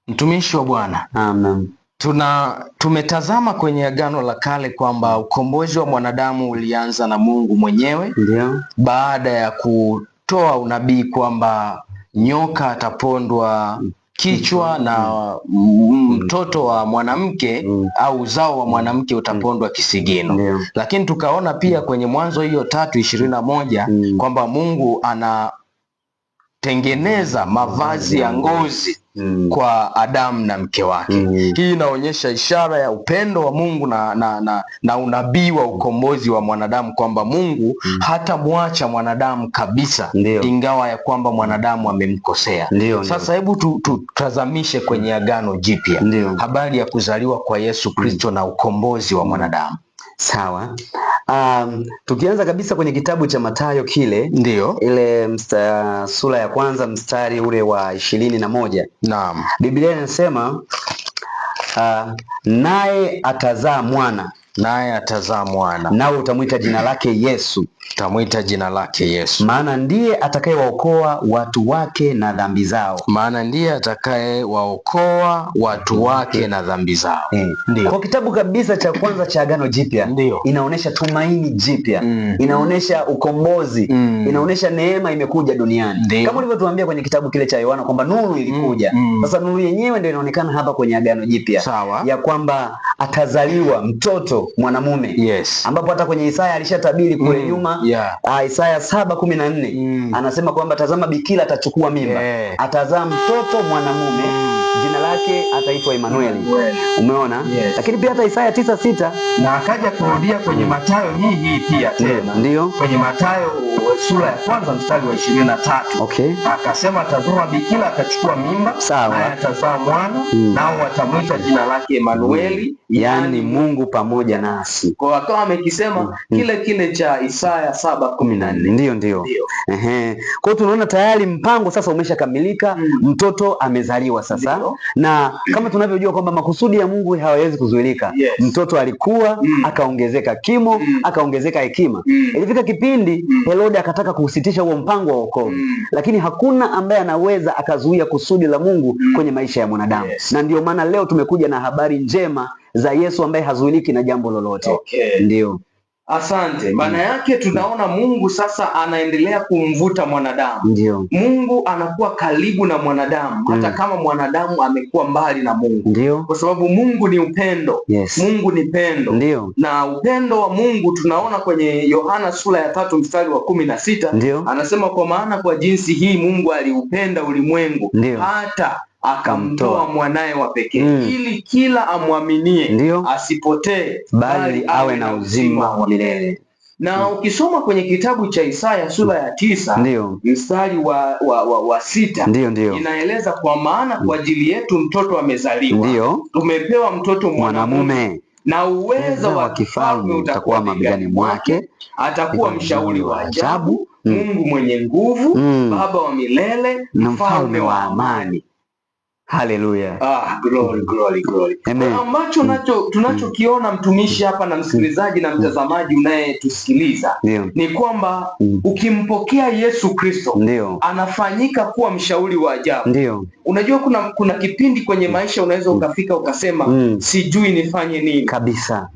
Mtumishi wa Bwana. Amen. Tumetazama kwenye Agano la Kale kwamba ukombozi wa mwanadamu ulianza na Mungu mwenyewe. Ndio. Baada ya kutoa unabii kwamba nyoka atapondwa kichwa na mtoto wa mwanamke au uzao wa mwanamke utapondwa kisigino. Lakini tukaona pia kwenye Mwanzo hiyo 3:21 kwamba Mungu anatengeneza mavazi ya ngozi kwa Adamu na mke wake. Hii inaonyesha ishara ya upendo wa Mungu na unabii wa ukombozi wa mwanadamu kwamba Mungu hatamwacha mwanadamu kabisa. Ingawa ya kwamba mwanadamu amemkosea. Sasa hebu tutazamishe kwenye Agano Jipya habari ya kuzaliwa kwa Yesu Kristo na ukombozi wa mwanadamu. Sawa. Tukianza kabisa kwenye kitabu cha Mathayo kile, ile sura ya kwanza mstari ule wa 21. Naam. Biblia inasema naye atazaa mwana, nawe utamwita jina lake Yesu. Maana ndiye atakayewaokoa watu wake na dhambi zao. Ndio. Kwa kitabu kabisa cha kwanza cha Agano Jipya inaonesha tumaini jipya, inaonesha ukombozi, inaonesha neema imekuja duniani. Kama ulivyotuambia kwenye kitabu kile cha Yohana kwamba nuru ilikuja. Sasa nuru yenyewe ndio inaonekana hapa kwenye Agano Jipya. Ya kwamba atazaliwa mtoto mwanamume. Ambapo hata kwenye Isaya alishatabiri kule nyuma. Isaya 7:14 anasema kwamba tazama bikira atachukua mimba, atazaa mtoto mwanamume, jina lake ataitwa Emmanuel. Umeona? Lakini pia hata Isaya 9:6 na akaja kurudia kwenye Mathayo hii pia tena. Ndio. Kwenye Mathayo sura ya kwanza mstari wa 23. Akasema tazama bikira atachukua mimba, naye atazaa mwana, nao watamwita jina lake Emmanuel, yani Mungu pamoja nasi. Kwa akawa amekisema kile cha Isaya 7:14. Ndio. Kwa hiyo tunaona tayari mpango sasa umeshakamilika. Mtoto amezaliwa sasa. Na kama tunavyojua kwamba makusudi ya Mungu hawawezi kuzuilika. Mtoto alikuwa, akaongezeka kimo, akaongezeka hekima. Ilifika kipindi Herode akataka kusitisha huo mpango wa wokovu. Lakini hakuna ambaye anaweza akazuia kusudi la Mungu kwenye maisha ya mwanadamu. Na ndio maana leo tumekuja na habari njema za Yesu ambaye hazuiliki na jambo lolote. Ndio. Asante. Maana yake tunaona Mungu sasa anaendelea kumvuta mwanadamu. Mungu anakuwa karibu na mwanadamu hata kama mwanadamu amekuwa mbali na Mungu. Kwa sababu Mungu ni upendo. Mungu ni pendo. Na upendo wa Mungu tunaona kwenye Yohana sura ya 3 mstari wa 16. Anasema kwa maana kwa jinsi hii Mungu aliupenda ulimwengu hata akamtoa mwanaye wa pekee ili kila amwaminie asipotee bali awe na uzima wa milele. Na ukisoma kwenye kitabu cha Isaya sura ya 9 mstari wa 6 inaeleza kwa maana kwa ajili yetu mtoto amezaliwa, tumepewa mtoto mwanamume, na uwezo wa kifalme utakuwa mabegani mwake, atakuwa mshauri wa ajabu, Mungu mwenye nguvu, Baba wa milele, mfalme wa amani. Haleluya. Glory. Ambacho tunachokiona mtumishi hapa na msikilizaji na mtazamaji unayetusikiliza ni kwamba ukimpokea Yesu Kristo anafanyika kuwa mshauri wa ajabu. Unajua kuna kipindi kwenye maisha unaweza ukafika ukasema sijui nifanye nini kabisa.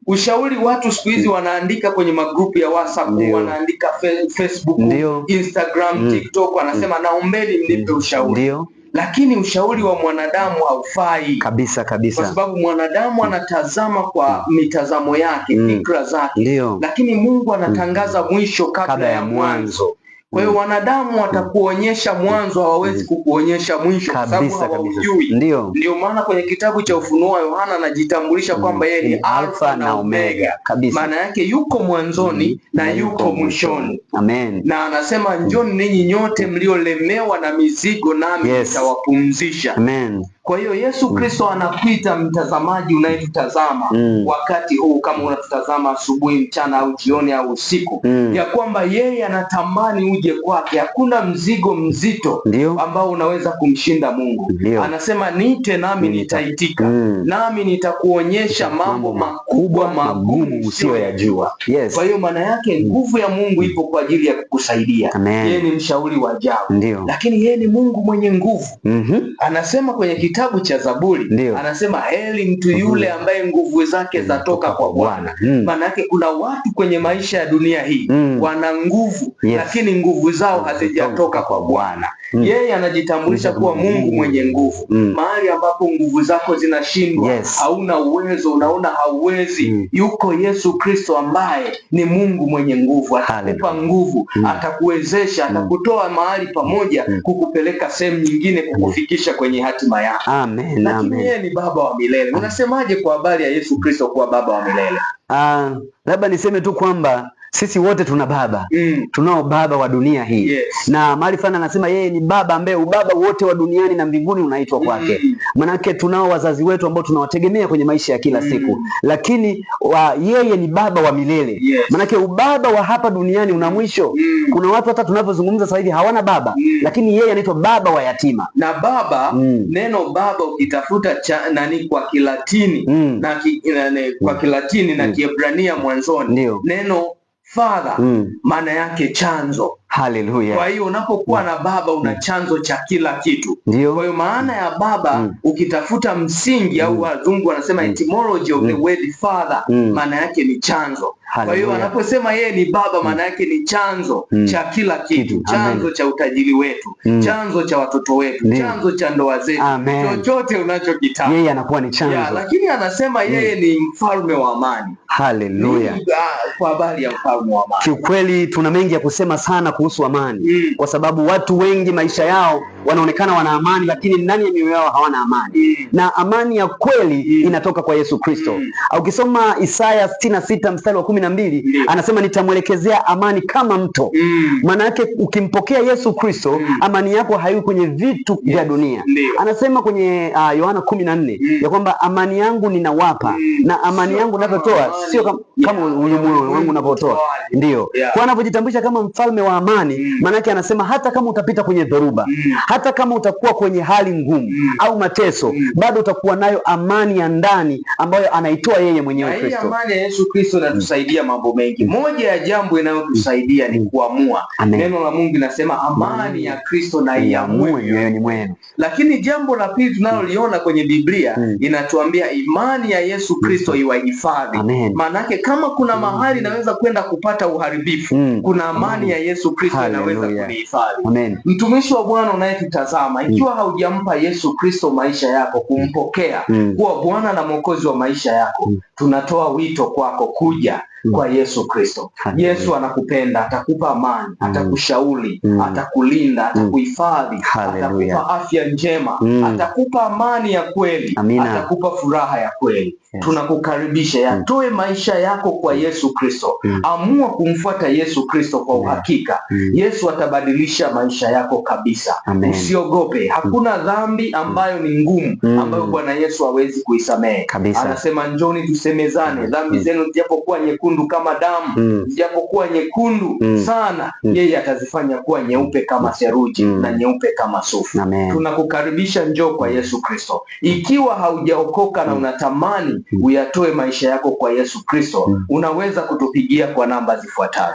Ushauri watu siku hizi wanaandika kwenye magrupu ya WhatsApp, wanaandika Facebook, Instagram, TikTok, wanasema naombeni mnipe ushauri. Lakini ushauri wa mwanadamu haufai kabisa. Kwa sababu mwanadamu anatazama kwa mitazamo yake, fikra zake. Lakini Mungu anatangaza mwisho kabla ya mwanzo. Kwa hiyo wanadamu watakuonyesha mwanzo, hawawezi kukuonyesha mwisho kwa sababu hawajui. Ndio maana kwenye kitabu cha Ufunuo wa Yohana anajitambulisha kwamba yeye ni Alfa na Omega. Maana yake yuko mwanzoni na yuko mwishoni. Na anasema njoni ninyi nyote mliolemewa na mizigo, nami nitawapumzisha. Kwa hiyo Yesu Kristo anakuita mtazamaji unayetutazama wakati huu, kama unatutazama asubuhi, mchana au jioni au usiku, ya kwamba yeye anatamani uje kwake. Hakuna mzigo mzito ambao unaweza kumshinda Mungu. Anasema niite nami nitaitika, nami nitakuonyesha mambo makubwa magumu usiyoyajua. Kwa hiyo maana yake nguvu ya Mungu ipo kwa ajili ya kukusaidia. Yeye ni mshauri wa ajabu, lakini yeye ni Mungu mwenye nguvu. Anasema kwenye kitabu cha Zaburi, anasema heri mtu yule ambaye nguvu zake zatoka kwa Bwana. Maana yake kuna watu kwenye maisha ya dunia hii wana nguvu, lakini nguvu zao hazijatoka kwa Bwana. Yeye anajitambulisha kuwa Mungu mwenye nguvu. Mahali ambapo nguvu zako zinashindwa, hauna uwezo, unaona hauwezi, yuko Yesu Kristo ambaye ni Mungu mwenye nguvu. Atakupa nguvu, atakuwezesha, atakutoa mahali pamoja kukupeleka sehemu nyingine, kukufikisha kwenye hatima yako. Lakini yeye ni Baba wa milele. Unasemaje kwa habari ya Yesu Kristo kuwa Baba wa milele? Labda niseme tu kwamba sisi wote tuna baba. Tunao baba wa dunia hii. Na mahali fulani anasema yeye ni baba ambaye ubaba wote wa duniani na mbinguni unaitwa kwake. Manake tunao wazazi wetu ambao tunawategemea kwenye maisha ya kila siku. Lakini yeye ni baba wa milele. Manake ubaba wa hapa duniani una mwisho. Kuna watu hata tunavyozungumza sasa hivi hawana baba, lakini yeye anaitwa baba wa yatima. Na baba, neno baba ukitafuta nani kwa Kilatini kwa Kilatini na Kiebrania mwanzoni, neno Father maana yake chanzo. Haleluya. Kwa hiyo unapokuwa na baba una chanzo cha kila kitu. Kwa hiyo maana ya baba ukitafuta msingi au wazungu wanasema etymology of the word father, maana yake ni chanzo. Kwa hiyo anaposema yeye ni baba, maana yake ni chanzo cha kila kitu, chanzo cha utajiri wetu, chanzo cha watoto wetu, chanzo cha ndoa zetu, chochote unachokitaka yeye anakuwa ni chanzo. Lakini anasema yeye ni mfalme wa amani. Haleluya. Kwa habari ya mfalme wa amani, kiukweli tuna mengi ya kusema sana kuhusu amani, kwa sababu watu wengi maisha yao wanaonekana wana amani, lakini ndani ya mioyo yao hawana amani. Na amani ya kweli inatoka kwa Yesu Kristo. Ukisoma Isaya 66 mstari wa 12, anasema nitamwelekezea amani kama mto. Maana yake ukimpokea Yesu Kristo, amani yako haiko kwenye vitu vya dunia. Anasema kwenye Yohana 14 ya kwamba amani yangu ninawapa, na amani yangu ninapotoa sio kama ulimwengu wangu unapotoa. Ndio. Kwa anapojitambulisha kama mfalme wa amani, maana yake anasema hata kama utapita kwenye dhoruba, hata kama utakuwa kwenye hali ngumu au mateso, bado utakuwa nayo amani ya ndani ambayo anaitoa yeye mwenyewe Kristo. Amani ya Yesu Kristo inatusaidia mambo mengi. Moja ya jambo inayotusaidia ni kuamua. Neno la Mungu linasema amani ya Kristo na iamue mioyoni mwenu. Lakini jambo la pili tunaloliona kwenye Biblia inatuambia imani ya Yesu Kristo iwahifadhi. Maanake kama kuna mahali naweza kwenda kupata uharibifu, kuna amani ya Yesu Kristo inaweza kunihifadhi. Mtumishi wa Bwana unayetutazama, ikiwa haujampa Yesu Kristo maisha yako, kumpokea kuwa Bwana na Mwokozi wa maisha yako, tunatoa wito kwako kuja kwa Yesu Kristo. Yesu anakupenda, atakupa amani, atakushauri, atakulinda, atakuhifadhi, atakupa afya njema, atakupa amani ya kweli, atakupa furaha ya kweli. Tunakukaribisha, yatoe maisha yako kwa Yesu Kristo. Amua kumfuata Yesu Kristo kwa uhakika. Yesu atabadilisha maisha yako kabisa. Usiogope. Hakuna dhambi ambayo ni ngumu ambayo Bwana Yesu hawezi kuisamehe. Anasema njoni tusemezane, dhambi zenu zijapokuwa nyekundu kama damu, zijapokuwa nyekundu sana, yeye atazifanya kuwa nyeupe kama seruji na nyeupe kama sufu. Tunakukaribisha, njoo kwa Yesu Kristo. Ikiwa haujaokoka na unatamani uyatoe maisha yako kwa Yesu Kristo, unaweza kutupigia kwa namba zifuatazo: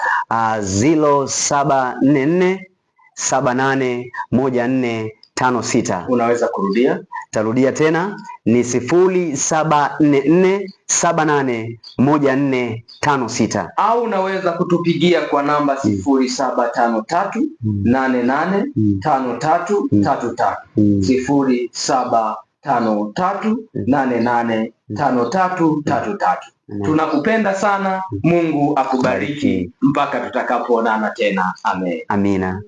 0744781456. Unaweza kurudia? Tarudia tena, ni 0744781456. Au unaweza kutupigia kwa namba 0753885333, 0753885333. Tunakupenda sana. Mungu akubariki mpaka tutakapoonana tena. Amen. Amina.